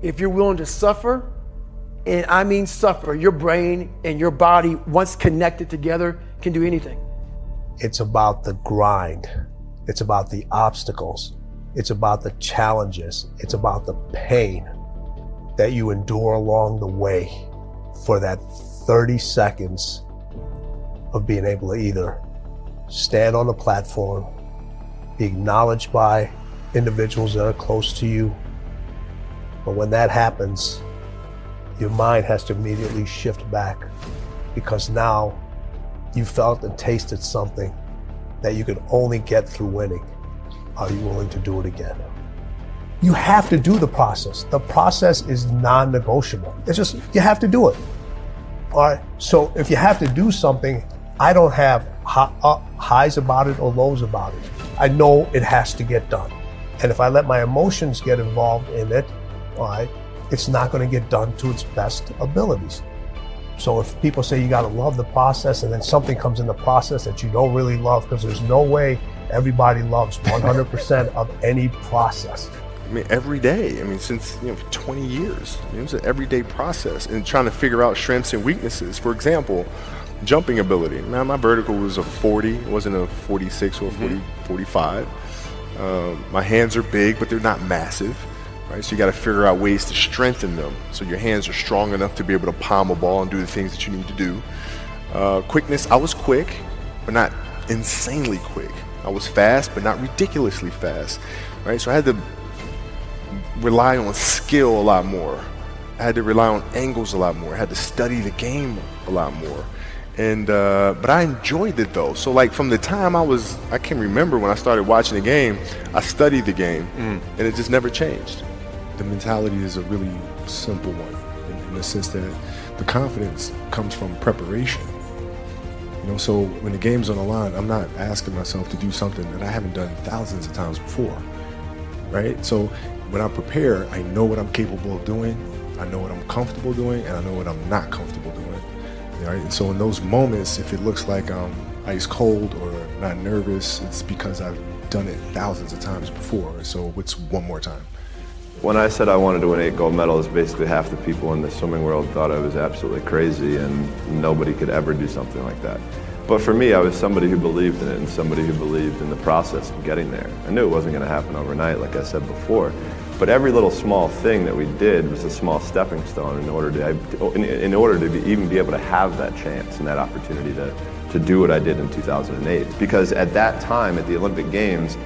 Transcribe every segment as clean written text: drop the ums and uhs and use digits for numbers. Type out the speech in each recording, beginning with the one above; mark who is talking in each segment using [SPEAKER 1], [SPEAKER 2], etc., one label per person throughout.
[SPEAKER 1] If you're willing to suffer, and I mean suffer, your brain and your body, once connected together, can do anything.
[SPEAKER 2] It's about the grind. It's about the obstacles. It's about the challenges. It's about the pain that you endure along the way for that 30 seconds of being able to either stand on the platform, be acknowledged by individuals that are close to you. But when that happens, your mind has to immediately shift back, because now you felt and tasted something that you could only get through winning. Are you willing to do it again? You have to do the process. The process is non-negotiable. It's just, you have to do it. All right. So if you have to do something, I don't have highs about it or lows about it. I know it has to get done. And if I let my emotions get involved in it, all right, it's not going to get done to its best abilities. So if people say you got to love the process, and then something comes in the process that you don't really love, because there's no way everybody loves 100% of any process.
[SPEAKER 3] I mean, every day. I mean, since 20 years, it's an everyday process, and trying to figure out strengths and weaknesses. For example, jumping ability. Now, my vertical was a 40, it wasn't a 46 or a 45. My hands are big, but they're not massive. Right? So you got to figure out ways to strengthen them so your hands are strong enough to be able to palm a ball and do the things that you need to do. Quickness, I was quick, but not insanely quick. I was fast, but not ridiculously fast. Right? So I had to rely on skill a lot more. I had to rely on angles a lot more. I had to study the game a lot more. And but I enjoyed it though. So like from the time I can remember when I started watching the game, I studied the game, and it just never changed.
[SPEAKER 4] The mentality is a really simple one in the sense that the confidence comes from preparation. So when the game's on the line, I'm not asking myself to do something that I haven't done thousands of times before, right? So when I prepare, I know what I'm capable of doing, I know what I'm comfortable doing, and I know what I'm not comfortable doing. Right? And so in those moments, if it looks like I'm ice cold or not nervous, it's because I've done it thousands of times before. So it's one more time.
[SPEAKER 5] When I said I wanted to win 8 gold medals, basically half the people in the swimming world thought I was absolutely crazy and nobody could ever do something like that. But for me, I was somebody who believed in it and somebody who believed in the process of getting there. I knew it wasn't going to happen overnight, like I said before. But every little small thing that we did was a small stepping stone in order to even be able to have that chance and that opportunity to do what I did in 2008. Because at that time, at the Olympic Games,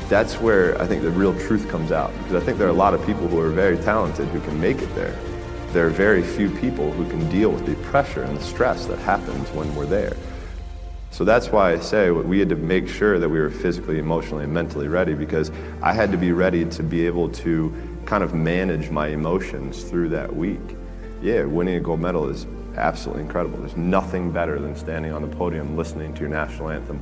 [SPEAKER 5] that's where I think the real truth comes out. Because I think there are a lot of people who are very talented who can make it there. There are very few people who can deal with the pressure and the stress that happens when we're there. So that's why I say we had to make sure that we were physically, emotionally, and mentally ready, because I had to be ready to be able to kind of manage my emotions through that week. Yeah, winning a gold medal is absolutely incredible. There's nothing better than standing on the podium listening to your national anthem.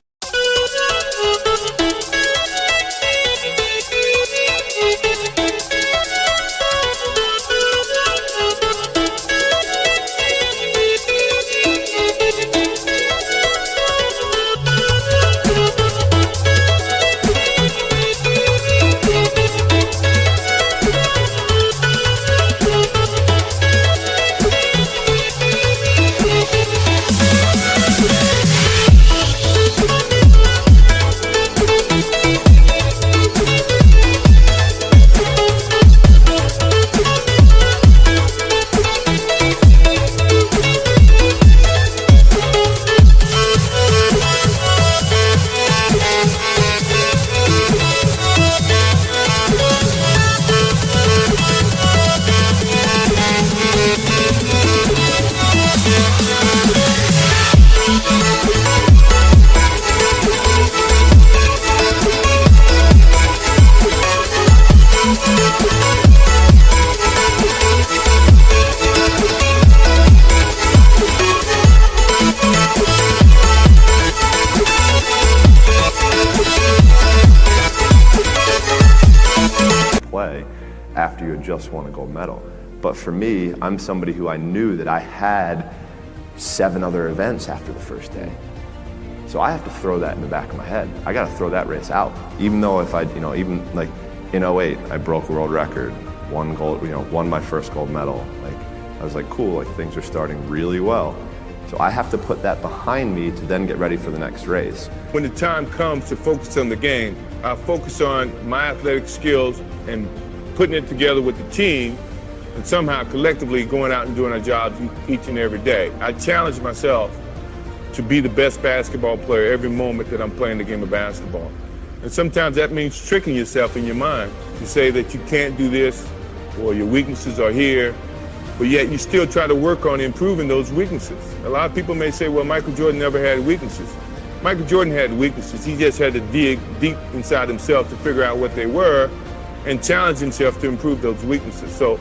[SPEAKER 5] After you had just won a gold medal. But for me, I'm somebody who I knew that I had 7 other events after the first day. So I have to throw that in the back of my head. I got to throw that race out. Even though if I, even like In '08, I broke a world record, won gold, won my first gold medal. Like, I was like, cool, like things are starting really well. So I have to put that behind me to then get ready for the next race.
[SPEAKER 6] When the time comes to focus on the game, I focus on my athletic skills and putting it together with the team, and somehow collectively going out and doing our jobs each and every day. I challenge myself to be the best basketball player every moment that I'm playing the game of basketball. And sometimes that means tricking yourself in your mind to say that you can't do this, or your weaknesses are here, but yet you still try to work on improving those weaknesses. A lot of people may say, well, Michael Jordan never had weaknesses. Michael Jordan had weaknesses. He just had to dig deep inside himself to figure out what they were and challenge himself to improve those weaknesses. So.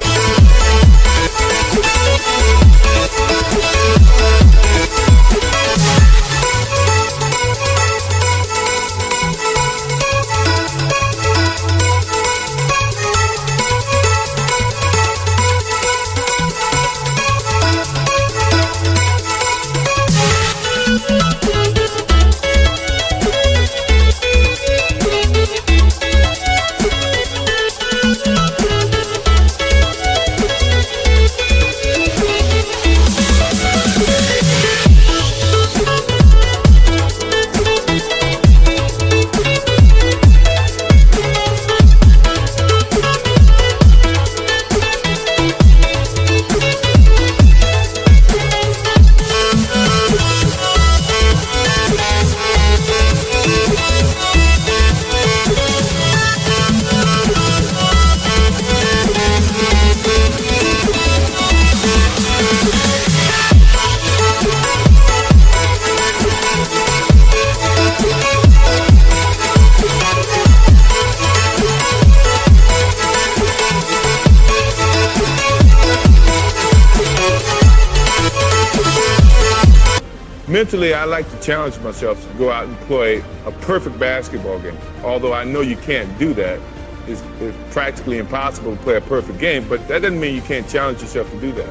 [SPEAKER 6] Mentally, I like to challenge myself to go out and play a perfect basketball game. Although I know you can't do that. It's practically impossible to play a perfect game, but that doesn't mean you can't challenge yourself to do that.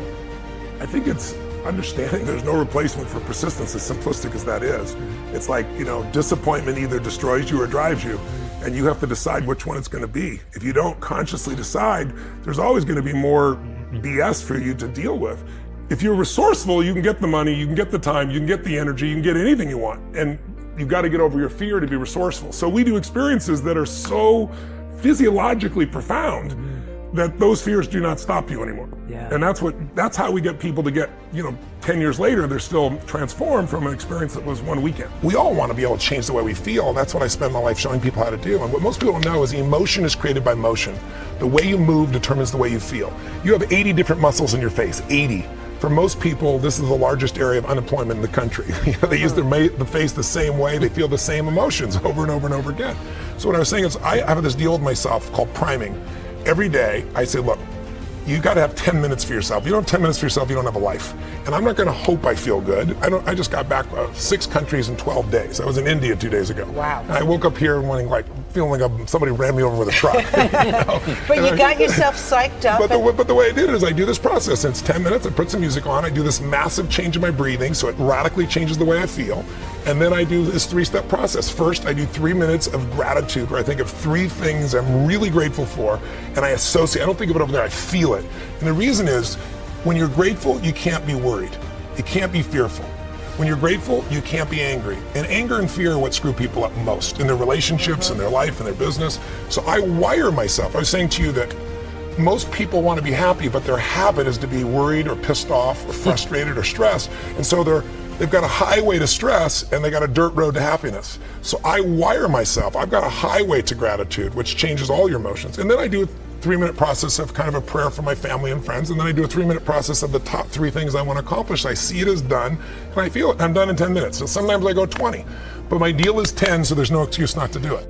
[SPEAKER 7] I think it's understanding there's no replacement for persistence, as simplistic as that is. It's like, disappointment either destroys you or drives you, and you have to decide which one it's going to be. If you don't consciously decide, there's always going to be more BS for you to deal with. If you're resourceful, you can get the money, you can get the time, you can get the energy, you can get anything you want. And you've got to get over your fear to be resourceful. So we do experiences that are so physiologically profound that those fears do not stop you anymore.
[SPEAKER 1] Yeah.
[SPEAKER 7] And that's how we get people to get, 10 years later, they're still transformed from an experience that was one weekend. We all want to be able to change the way we feel. That's what I spend my life showing people how to do. And what most people don't know is emotion is created by motion. The way you move determines the way you feel. You have 80 different muscles in your face, 80. For most people, this is the largest area of unemployment in the country. They use the face the same way, they feel the same emotions over and over and over again. So what I was saying is I have this deal with myself called priming. Every day I say, look, you got to have 10 minutes for yourself. You don't have 10 minutes for yourself, you don't have a life. And I'm not going to hope I feel good. I just got back 6 countries in 12 days. I was in India 2 days ago.
[SPEAKER 8] Wow.
[SPEAKER 7] And I woke up here feeling like somebody ran me over with a truck.
[SPEAKER 8] But you got yourself psyched up.
[SPEAKER 7] But the way I did it is I do this process. And it's 10 minutes. I put some music on. I do this massive change in my breathing, so it radically changes the way I feel. And then I do this 3-step process. First, I do 3 minutes of gratitude, where I think of 3 things I'm really grateful for, and I associate. I don't think of it over there. I feel it. And the reason is, when you're grateful, you can't be worried. You can't be fearful. When you're grateful, you can't be angry. And anger and fear are what screw people up most in their relationships, in their life, in their business. So I wire myself. I was saying to you that most people want to be happy, but their habit is to be worried or pissed off or frustrated or stressed. And so they've got a highway to stress and they got a dirt road to happiness. So I wire myself. I've got a highway to gratitude, which changes all your emotions. And then I do a 3-minute process of kind of a prayer for my family and friends. And then I do a 3-minute process of the top 3 things I want to accomplish. I see it as done and I feel it. I'm done in 10 minutes. So sometimes I go 20, but my deal is 10, so there's no excuse not to do it.